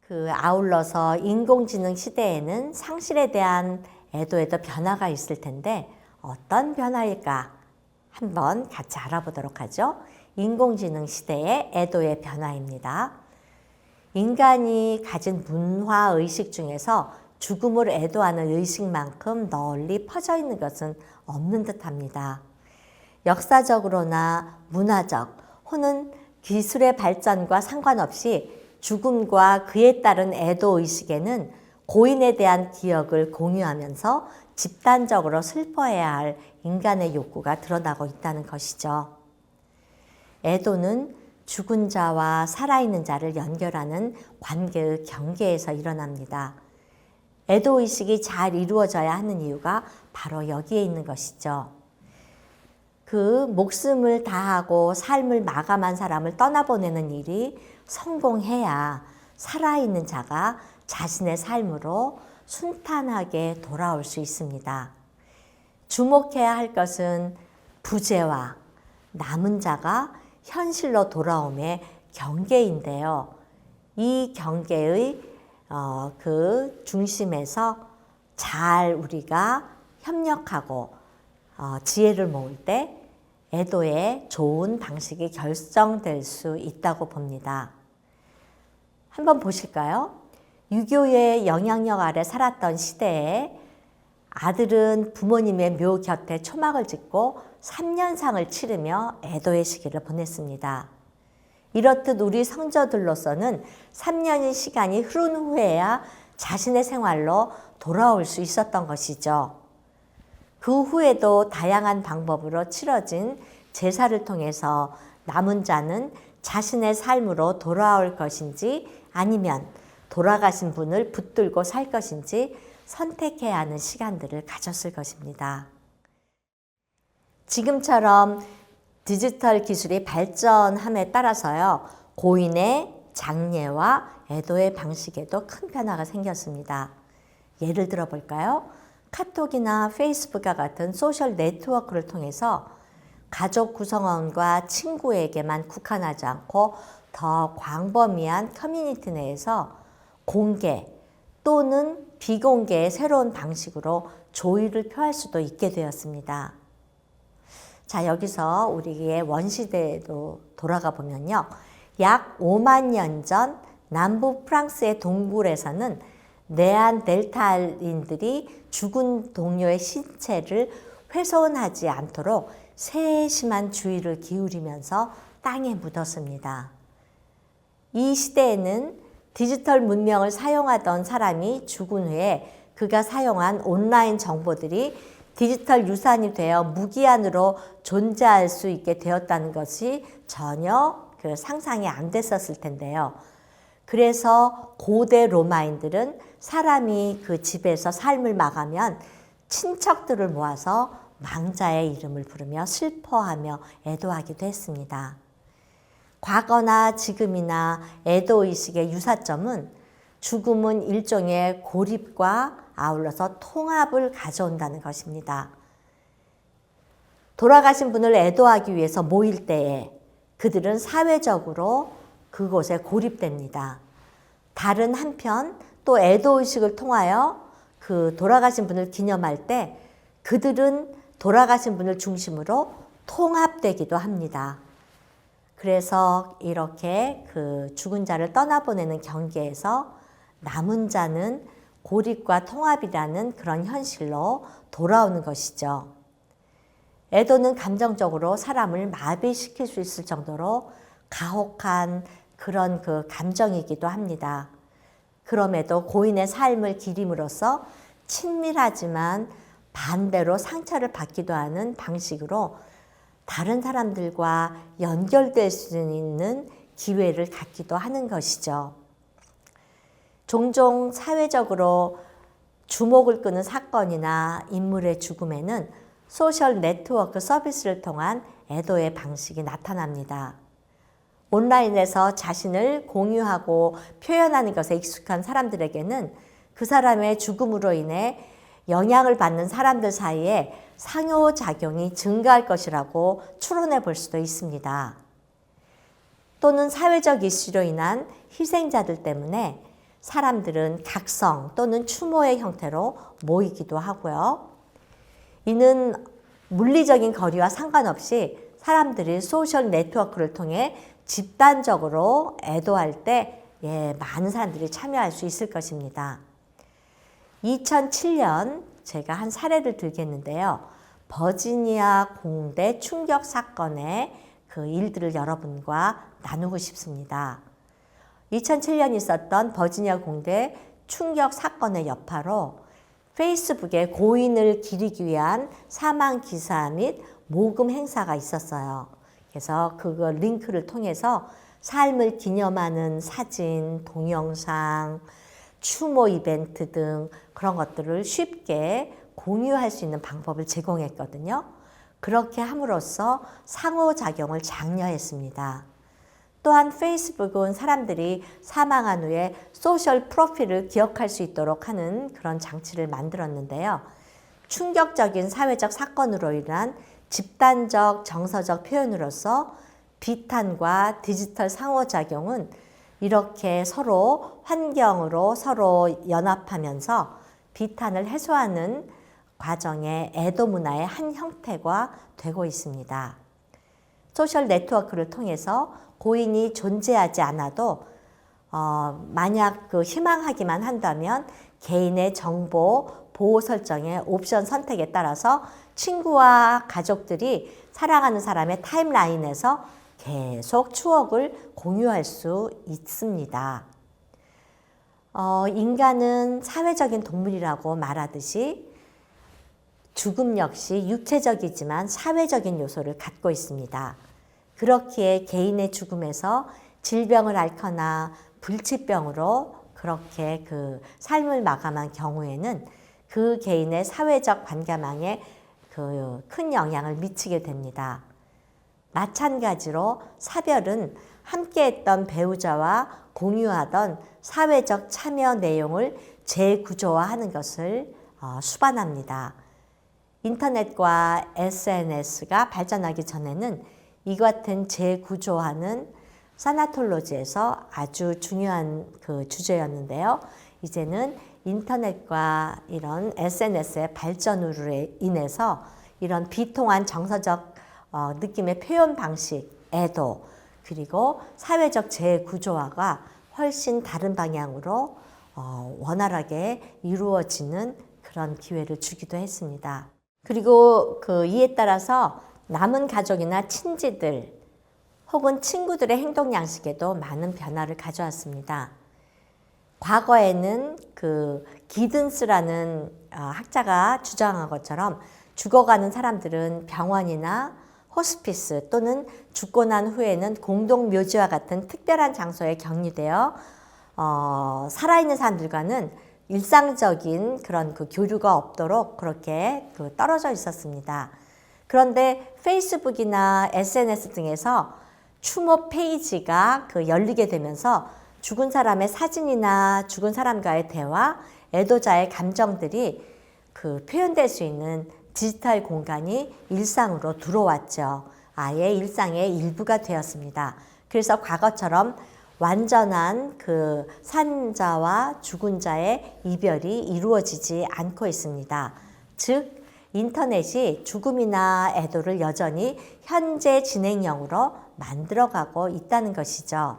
아울러서 인공지능 시대에는 상실에 대한 애도에도 변화가 있을 텐데 어떤 변화일까? 한번 같이 알아보도록 하죠. 인공지능 시대의 애도의 변화입니다. 인간이 가진 문화의식 중에서 죽음을 애도하는 의식만큼 널리 퍼져 있는 것은 없는 듯합니다. 역사적으로나 문화적 혹은 기술의 발전과 상관없이 죽음과 그에 따른 애도의식에는 고인에 대한 기억을 공유하면서 집단적으로 슬퍼해야 할 인간의 욕구가 드러나고 있다는 것이죠. 애도는 죽은 자와 살아있는 자를 연결하는 관계의 경계에서 일어납니다. 애도의식이 잘 이루어져야 하는 이유가 바로 여기에 있는 것이죠. 목숨을 다하고 삶을 마감한 사람을 떠나보내는 일이 성공해야 살아있는 자가 자신의 삶으로 순탄하게 돌아올 수 있습니다. 주목해야 할 것은 부재와 남은 자가 현실로 돌아옴의 경계인데요. 이 경계의 중심에서 잘 우리가 협력하고 지혜를 모을 때 애도의 좋은 방식이 결정될 수 있다고 봅니다. 한번 보실까요? 유교의 영향력 아래 살았던 시대에 아들은 부모님의 묘 곁에 초막을 짓고 3년상을 치르며 애도의 시기를 보냈습니다. 이렇듯 우리 성저들로서는 3년의 시간이 흐른 후에야 자신의 생활로 돌아올 수 있었던 것이죠. 그 후에도 다양한 방법으로 치러진 제사를 통해서 남은 자는 자신의 삶으로 돌아올 것인지 아니면 돌아가신 분을 붙들고 살 것인지 선택해야 하는 시간들을 가졌을 것입니다. 지금처럼 디지털 기술이 발전함에 따라서요, 고인의 장례와 애도의 방식에도 큰 변화가 생겼습니다. 예를 들어 볼까요? 카톡이나 페이스북과 같은 소셜 네트워크를 통해서 가족 구성원과 친구에게만 국한하지 않고 더 광범위한 커뮤니티 내에서 공개 또는 비공개의 새로운 방식으로 조의를 표할 수도 있게 되었습니다. 자, 여기서 우리의 원시대에도 돌아가 보면요. 약 5만 년 전 남부 프랑스의 동굴에서는 네안데르탈인들이 죽은 동료의 신체를 훼손하지 않도록 세심한 주의를 기울이면서 땅에 묻었습니다. 이 시대에는 디지털 문명을 사용하던 사람이 죽은 후에 그가 사용한 온라인 정보들이 디지털 유산이 되어 무기한으로 존재할 수 있게 되었다는 것이 전혀 상상이 안 됐었을 텐데요. 그래서 고대 로마인들은 사람이 그 집에서 삶을 마감하면 친척들을 모아서 망자의 이름을 부르며 슬퍼하며 애도하기도 했습니다. 과거나 지금이나 애도의식의 유사점은 죽음은 일종의 고립과 아울러서 통합을 가져온다는 것입니다. 돌아가신 분을 애도하기 위해서 모일 때에 그들은 사회적으로 그곳에 고립됩니다. 다른 한편 또 애도의식을 통하여 그 돌아가신 분을 기념할 때 그들은 돌아가신 분을 중심으로 통합되기도 합니다. 그래서 이렇게 죽은 자를 떠나보내는 경계에서 남은 자는 고립과 통합이라는 그런 현실로 돌아오는 것이죠. 애도는 감정적으로 사람을 마비시킬 수 있을 정도로 가혹한 그런 감정이기도 합니다. 그럼에도 고인의 삶을 기림으로써 친밀하지만 반대로 상처를 받기도 하는 방식으로 다른 사람들과 연결될 수 있는 기회를 갖기도 하는 것이죠. 종종 사회적으로 주목을 끄는 사건이나 인물의 죽음에는 소셜 네트워크 서비스를 통한 애도의 방식이 나타납니다. 온라인에서 자신을 공유하고 표현하는 것에 익숙한 사람들에게는 그 사람의 죽음으로 인해 영향을 받는 사람들 사이에 상호작용이 증가할 것이라고 추론해 볼 수도 있습니다. 또는 사회적 이슈로 인한 희생자들 때문에 사람들은 각성 또는 추모의 형태로 모이기도 하고요. 이는 물리적인 거리와 상관없이 사람들이 소셜 네트워크를 통해 집단적으로 애도할 때 많은 사람들이 참여할 수 있을 것입니다. 2007년 제가 한 사례를 들겠는데요. 버지니아 공대 충격 사건의 그 일들을 여러분과 나누고 싶습니다. 2007년 있었던 버지니아 공대 충격 사건의 여파로 페이스북에 고인을 기리기 위한 사망 기사 및 모금 행사가 있었어요. 그래서 그거 링크를 통해서 삶을 기념하는 사진, 동영상, 추모 이벤트 등 그런 것들을 쉽게 공유할 수 있는 방법을 제공했거든요. 그렇게 함으로써 상호작용을 장려했습니다. 또한 페이스북은 사람들이 사망한 후에 소셜 프로필을 기억할 수 있도록 하는 그런 장치를 만들었는데요. 충격적인 사회적 사건으로 인한 집단적 정서적 표현으로서 비탄과 디지털 상호작용은 이렇게 서로 환경으로 서로 연합하면서 비탄을 해소하는 과정의 애도 문화의 한 형태가 되고 있습니다. 소셜 네트워크를 통해서 고인이 존재하지 않아도 만약 희망하기만 한다면 개인의 정보 보호 설정의 옵션 선택에 따라서 친구와 가족들이 사랑하는 사람의 타임라인에서 계속 추억을 공유할 수 있습니다. 인간은 사회적인 동물이라고 말하듯이 죽음 역시 육체적이지만 사회적인 요소를 갖고 있습니다. 그렇기에 개인의 죽음에서 질병을 앓거나 불치병으로 그렇게 그 삶을 마감한 경우에는 그 개인의 사회적 관계망에 큰 영향을 미치게 됩니다. 마찬가지로 사별은 함께했던 배우자와 공유하던 사회적 참여 내용을 재구조화하는 것을 수반합니다. 인터넷과 SNS가 발전하기 전에는 이 같은 재구조화는 사나톨로지에서 아주 중요한 주제였는데요. 이제는 인터넷과 이런 SNS의 발전으로 인해서 이런 비통한 정서적 느낌의 표현 방식, 애도, 그리고 사회적 재구조화가 훨씬 다른 방향으로 원활하게 이루어지는 그런 기회를 주기도 했습니다. 그리고 이에 따라서 남은 가족이나 친지들 혹은 친구들의 행동 양식에도 많은 변화를 가져왔습니다. 과거에는 기든스라는 학자가 주장한 것처럼 죽어가는 사람들은 병원이나 호스피스 또는 죽고 난 후에는 공동묘지와 같은 특별한 장소에 격리되어 살아있는 사람들과는 일상적인 그런 교류가 없도록 그렇게 떨어져 있었습니다. 그런데 페이스북이나 SNS 등에서 추모 페이지가 열리게 되면서 죽은 사람의 사진이나 죽은 사람과의 대화, 애도자의 감정들이 표현될 수 있는 디지털 공간이 일상으로 들어왔죠. 아예 일상의 일부가 되었습니다. 그래서 과거처럼 완전한 산자와 죽은 자의 이별이 이루어지지 않고 있습니다. 즉, 인터넷이 죽음이나 애도를 여전히 현재 진행형으로 만들어가고 있다는 것이죠.